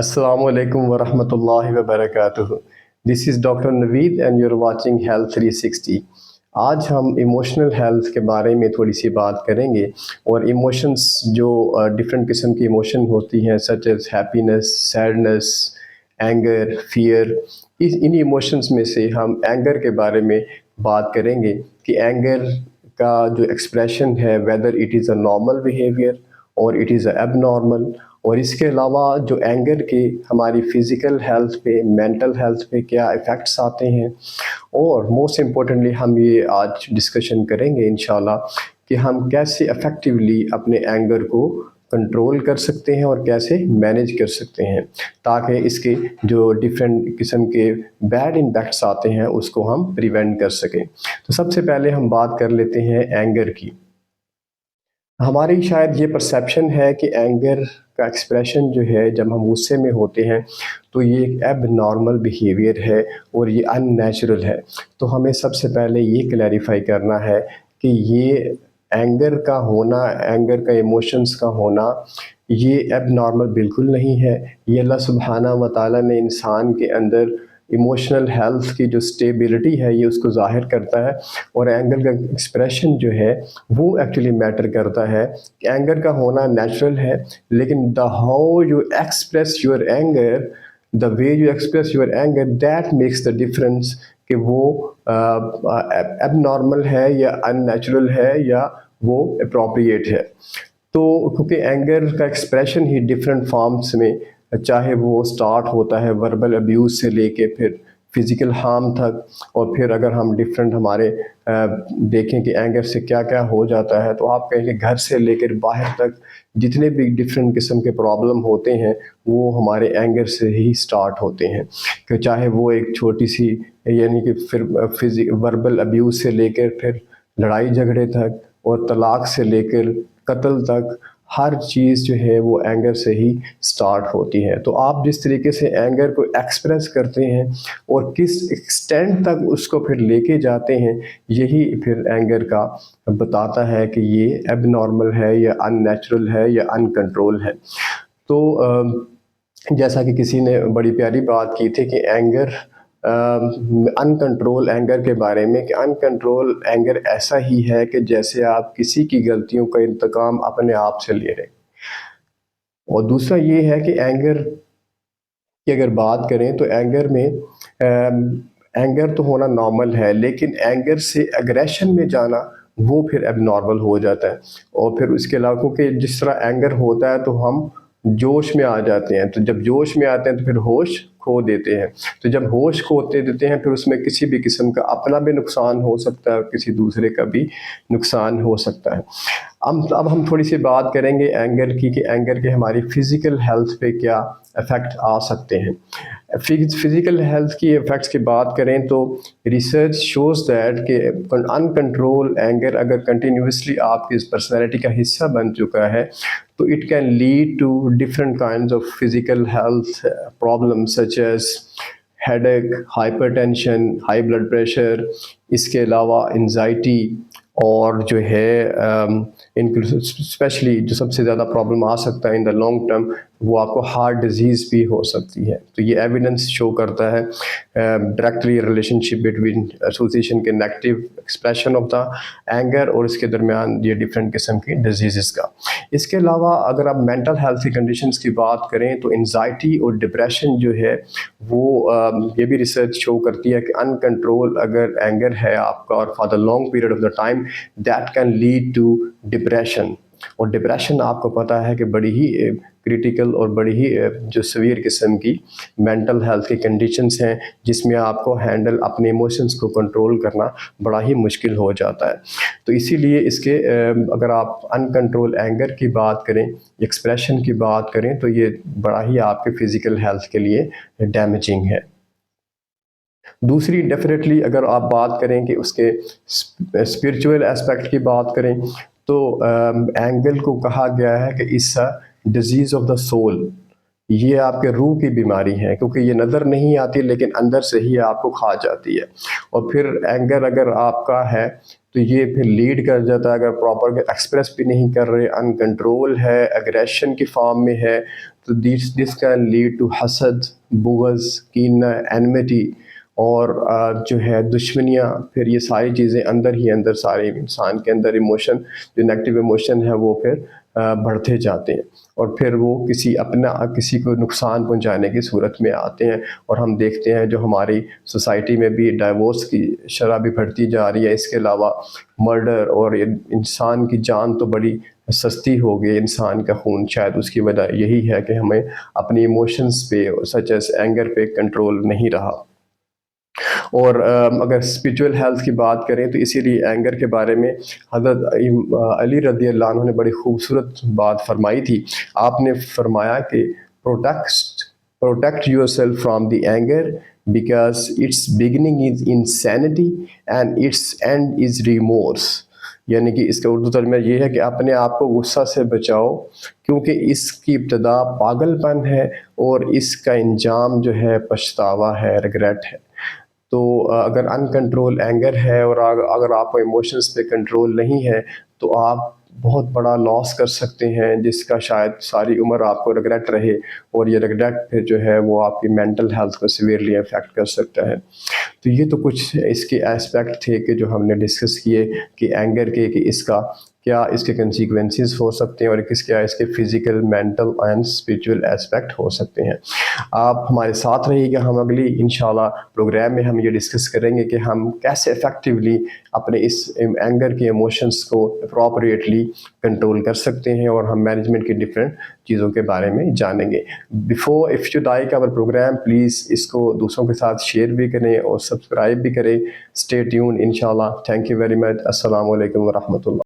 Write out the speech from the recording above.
Assalamu alaikum wa rahmatullahi wa barakatuh. This is Dr. Naveed and you're watching Health 360. آج ہم emotional health کے بارے میں تھوڑی سی بات کریں گے، اور ایموشنس جو ڈفرینٹ قسم کی ایموشن ہوتی ہیں such as happiness, sadness, anger, fear. ان ایموشنس میں سے ہم اینگر کے بارے میں بات کریں گے کہ اینگر کا جو ایکسپریشن ہے whether it is a normal behaviour اور اٹ از اے ایب نارمل، اور اس کے علاوہ جو اینگر کے ہماری فزیکل ہیلتھ پہ، مینٹل ہیلتھ پہ کیا ایفیکٹس آتے ہیں، اور موسٹ امپورٹنٹلی ہم یہ آج ڈسکشن کریں گے انشاءاللہ کہ ہم کیسے افیکٹولی اپنے اینگر کو کنٹرول کر سکتے ہیں اور کیسے مینیج کر سکتے ہیں تاکہ اس کے جو ڈفرینٹ قسم کے بیڈ امپیکٹس آتے ہیں اس کو ہم پریونٹ کر سکیں. تو سب سے پہلے ہم بات کر لیتے ہیں اینگر کی. ہماری شاید یہ پرسیپشن ہے کہ اینگر کا ایکسپریشن جو ہے جب ہم غصے میں ہوتے ہیں تو یہ ایک ایب نارمل بیہیویئر ہے اور یہ ان نیچرل ہے. تو ہمیں سب سے پہلے یہ کلیریفائی کرنا ہے کہ یہ اینگر کا ہونا، اینگر کا ایموشنس کا ہونا یہ ایب نارمل بالکل نہیں ہے. یہ اللہ سبحانہ و تعالیٰ نے انسان کے اندر ایموشنل ہیلتھ کی جو سٹیبلٹی ہے یہ اس کو ظاہر کرتا ہے، اور اینگر کا ایکسپریشن جو ہے وہ ایکچولی میٹر کرتا ہے. کہ اینگر کا ہونا نیچرل ہے، لیکن the how you express your anger, the way you express your anger, that makes the difference کہ وہ ایب نارمل ہے یا ان نیچرل ہے یا وہ اپروپریٹ ہے. تو کیونکہ اینگر کا ایکسپریشن ہی ڈفرینٹ فارمس میں، چاہے وہ سٹارٹ ہوتا ہے وربل ابیوز سے لے کے پھر فزیکل ہارم تک، اور پھر اگر ہم ڈفرینٹ ہمارے دیکھیں کہ اینگر سے کیا کیا ہو جاتا ہے تو آپ کہیں کہ گھر سے لے کر باہر تک جتنے بھی ڈفرینٹ قسم کے پرابلم ہوتے ہیں وہ ہمارے اینگر سے ہی سٹارٹ ہوتے ہیں. کہ چاہے وہ ایک چھوٹی سی یعنی کہ پھر وربل ابیوز سے لے کر پھر لڑائی جھگڑے تک، اور طلاق سے لے کر قتل تک، ہر چیز جو ہے وہ اینگر سے ہی سٹارٹ ہوتی ہے. تو آپ جس طریقے سے اینگر کو ایکسپریس کرتے ہیں اور کس ایکسٹینٹ تک اس کو پھر لے کے جاتے ہیں، یہی پھر اینگر کا بتاتا ہے کہ یہ ایب نارمل ہے یا ان نیچرل ہے یا ان کنٹرول ہے. تو جیسا کہ کسی نے بڑی پیاری بات کی تھی کہ اینگر ان کنٹرول اینگر کے بارے میں، کہ ان کنٹرول اینگر ایسا ہی ہے کہ جیسے آپ کسی کی غلطیوں کا انتقام اپنے آپ سے لے رہے. اور دوسرا یہ ہے کہ اینگر کی اگر بات کریں تو اینگر میں اینگر تو ہونا نارمل ہے، لیکن اینگر سے اگریشن میں جانا وہ پھر اب نارمل ہو جاتا ہے. اور پھر اس کے علاوہ کہ جس طرح اینگر ہوتا ہے تو ہم جوش میں آ جاتے ہیں، تو جب جوش میں آتے ہیں تو پھر ہوش کھو دیتے ہیں. تو جب ہوش کھوتے دیتے ہیں پھر اس میں کسی بھی قسم کا اپنا بھی نقصان ہو سکتا ہے اور کسی دوسرے کا بھی نقصان ہو سکتا ہے. اب ہم تھوڑی سی بات کریں گے اینگر کی، کہ اینگر کے ہماری فزیکل ہیلتھ پہ کیا افیکٹ آ سکتے ہیں. فزیکل ہیلتھ کی افیکٹس کی بات کریں تو ریسرچ شوز دیٹ کہ ان کنٹرول اینگر اگر کنٹینیوسلی آپ کی پرسنالٹی کا حصہ بن چکا ہے تو it can lead to different kinds of physical health problem such as headache, hypertension, high blood pressure, اس کے علاوہ انزائٹی، اور جو ہے اسپیشلی جو سب سے زیادہ پرابلم آ سکتا ہے ان دا لانگ ٹرم وہ آپ کو ہارٹ ڈیزیز بھی ہو سکتی ہے. تو یہ ایویڈنس شو کرتا ہے directly relationship between association کے negative expression of the anger اور اس کے درمیان یہ ڈفرینٹ قسم کی ڈیزیزز کا. اس کے علاوہ اگر آپ مینٹل ہیلتھ کی کنڈیشنز کی بات کریں تو انزائٹی اور ڈپریشن جو ہے وہ یہ بھی ریسرچ شو کرتی ہے کہ ان کنٹرول اگر اینگر ہے آپ کا اور for the long period of the time that can lead to depression. اور ڈپریشن آپ کو پتہ ہے کہ بڑی ہی کریٹیکل اور بڑی ہی جو سویئر قسم کی مینٹل ہیلتھ کی کنڈیشنز ہیں جس میں آپ کو ہینڈل اپنے ایموشنز کو کنٹرول کرنا بڑا ہی مشکل ہو جاتا ہے. تو اسی لیے اس کے اگر آپ ان کنٹرول اینگر کی بات کریں، ایکسپریشن کی بات کریں تو یہ بڑا ہی آپ کے فزیکل ہیلتھ کے لیے ڈیمیجنگ ہے. دوسری ڈیفینیٹلی اگر آپ بات کریں کہ اس کے اسپرچول اسپیکٹ کی بات کریں تو اینگر کو کہا گیا ہے کہ اس ڈیزیز آف دا سول، یہ آپ کے روح کی بیماری ہے کیونکہ یہ نظر نہیں آتی لیکن اندر سے ہی آپ کو کھا جاتی ہے. اور پھر اینگر اگر آپ کا ہے تو یہ پھر لیڈ کر جاتا ہے، اگر پراپر ایکسپریس بھی نہیں کر رہے، ان کنٹرول ہے، اگریشن کی فارم میں ہے، تو this can lead to حسد, بغض, کینہ, enmity اور جو ہے دشمنیاں. پھر یہ ساری چیزیں اندر ہی اندر سارے انسان کے اندر ایموشن جو نیگیٹو ایموشن ہے وہ پھر بڑھتے جاتے ہیں اور پھر وہ کسی کو نقصان پہنچانے کی صورت میں آتے ہیں. اور ہم دیکھتے ہیں جو ہماری سوسائٹی میں بھی ڈائیورس کی شرح بھی بڑھتی جا رہی ہے. اس کے علاوہ مرڈر اور انسان کی جان تو بڑی سستی ہو گئی, انسان کا خون. شاید اس کی وجہ یہی ہے کہ ہمیں اپنی ایموشنز پہ سچ ایز اینگر پہ کنٹرول نہیں رہا. اور اگر اسپریچول ہیلتھ کی بات کریں تو اسی لیے اینگر کے بارے میں حضرت علی رضی اللہ عنہ نے بڑی خوبصورت بات فرمائی تھی. آپ نے فرمایا کہ protect yourself from the anger because its beginning is insanity and its end is remorse. یعنی کہ اس کا اردو ترجمہ یہ ہے کہ اپنے آپ کو غصہ سے بچاؤ کیونکہ اس کی ابتدا پاگل پن ہے اور اس کا انجام جو ہے پچھتاوا ہے, ریگریٹ ہے. تو اگر ان کنٹرول اینگر ہے اور اگر آپ کو ایموشنز پہ کنٹرول نہیں ہے تو آپ بہت بڑا لاس کر سکتے ہیں جس کا شاید ساری عمر آپ کو ریگریٹ رہے, اور یہ ریگریٹ پھر جو ہے وہ آپ کی مینٹل ہیلتھ کو سیویئرلی افیکٹ کر سکتا ہے. تو یہ تو کچھ اس کے اسپیکٹ تھے کہ جو ہم نے ڈسکس کیے کہ اینگر کے کہ اس کا کیا اس کے کنسیکوینسز ہو سکتے ہیں اور کیا اس کے physical, mental and spiritual aspect ہو سکتے ہیں. آپ ہمارے ساتھ رہیے گا. ہم اگلی انشاءاللہ پروگرام میں ہم یہ ڈسکس کریں گے کہ ہم کیسے افیکٹیولی اپنے اس اینگر کے ایموشنس کو اپروپریٹلی کنٹرول کر سکتے ہیں اور ہم مینجمنٹ کی ڈفرینٹ چیزوں کے بارے میں جانیں گے. If you like our program please اس کو دوسروں کے ساتھ شیئر بھی کریں اور سبسکرائب بھی کریں. اسٹے ٹیون انشاءاللہ. Thank you very much. السلام علیکم ورحمۃ اللہ.